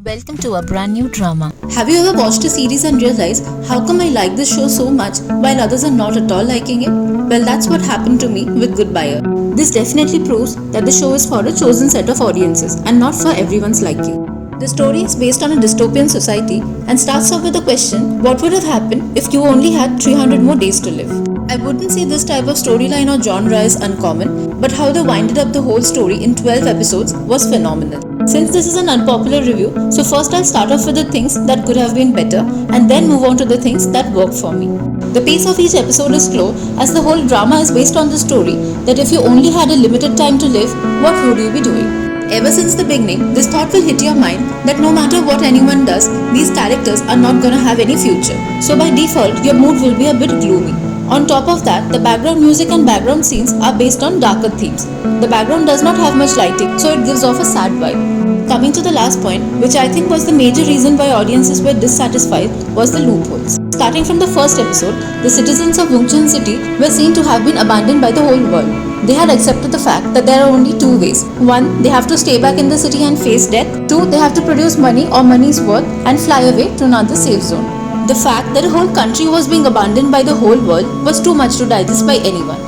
Welcome to a brand new drama. Have you ever watched a series and realized how come I like this show so much while others are not at all liking it? Well, that's what happened to me with Goodbye. This definitely proves that the show is for a chosen set of audiences and not for everyone's liking. The story is based on a dystopian society and starts off with the question, what would have happened if you only had 300 more days to live? I wouldn't say this type of storyline or genre is uncommon, but how they winded up the whole story in 12 episodes was phenomenal. Since this is an unpopular review, so first I'll start off with the things that could have been better and then move on to the things that worked for me. The pace of each episode is slow as the whole drama is based on the story that if you only had a limited time to live, what would you be doing? Ever since the beginning, this thought will hit your mind that no matter what anyone does, these characters are not gonna have any future. So by default, your mood will be a bit gloomy. On top of that, the background music and background scenes are based on darker themes. The background does not have much lighting, so it gives off a sad vibe. Coming to the last point, which I think was the major reason why audiences were dissatisfied, was the loopholes. Starting from the first episode, the citizens of eun-jin city were seen to have been abandoned by the whole world. They had accepted the fact that there are only two ways. One, they have to stay back in the city and face death. Two, they have to produce money or money's worth and fly away to another safe zone. The fact that a whole country was being abandoned by the whole world was too much to digest by anyone.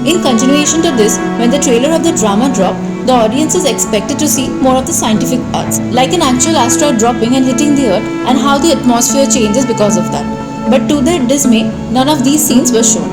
In continuation to this, when the trailer of the drama dropped, the audience is expected to see more of the scientific parts, like an actual asteroid dropping and hitting the earth and how the atmosphere changes because of that. But to their dismay, none of these scenes were shown.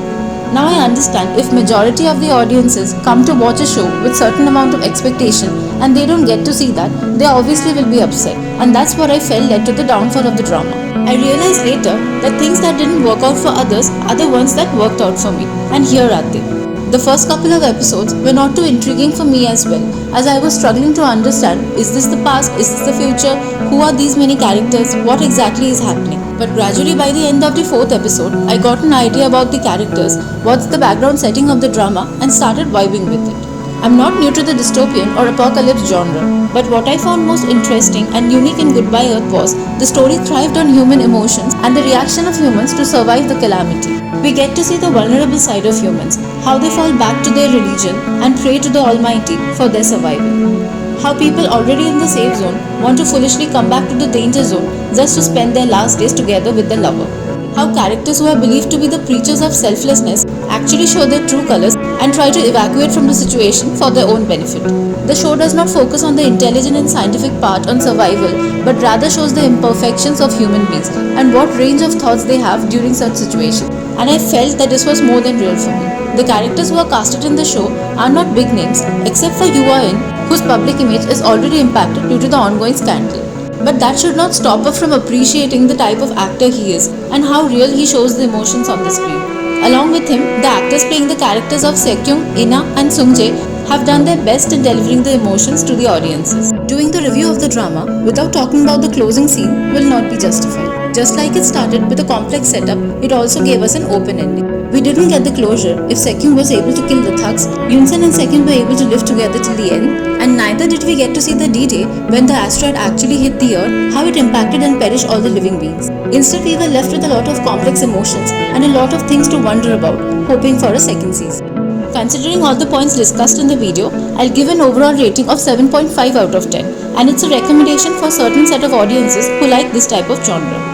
Now I understand if majority of the audiences come to watch a show with certain amount of expectation and they don't get to see that, they obviously will be upset, and that's what I felt led to the downfall of the drama. I realized later that things that didn't work out for others are the ones that worked out for me, and here are they. The first couple of episodes were not too intriguing for me as well, as I was struggling to understand, is this the past, is this the future, who are these many characters, what exactly is happening. But gradually by the end of the fourth episode, I got an idea about the characters, what's the background setting of the drama, and started vibing with it. I'm not new to the dystopian or apocalypse genre, but what I found most interesting and unique in Goodbye Earth was the story thrived on human emotions and the reaction of humans to survive the calamity. We get to see the vulnerable side of humans, how they fall back to their religion and pray to the Almighty for their survival. How people already in the safe zone want to foolishly come back to the danger zone just to spend their last days together with their lover. How characters who are believed to be the preachers of selflessness actually show their true colors and try to evacuate from the situation for their own benefit. The show does not focus on the intelligent and scientific part on survival, but rather shows the imperfections of human beings and what range of thoughts they have during such situations. And I felt that this was more than real for me. The characters who are casted in the show are not big names, except for eun-jin, whose public image is already impacted due to the ongoing scandal. But that should not stop us from appreciating the type of actor he is and how real he shows the emotions on the screen. Along with him, the actors playing the characters of Se-kyung, Ina and Sung-jae have done their best in delivering the emotions to the audiences. Doing the review of the drama without talking about the closing scene will not be justified. Just like it started with a complex setup, it also gave us an open ending. We didn't get the closure if Se-kyung was able to kill the thugs, Eun-jin and Se-kyung were able to live together till the end, and neither did we get to see the D-Day when the asteroid actually hit the earth, how it impacted and perished all the living beings. Instead, we were left with a lot of complex emotions and a lot of things to wonder about, hoping for a second season. Considering all the points discussed in the video, I'll give an overall rating of 7.5 out of 10, and it's a recommendation for a certain set of audiences who like this type of genre.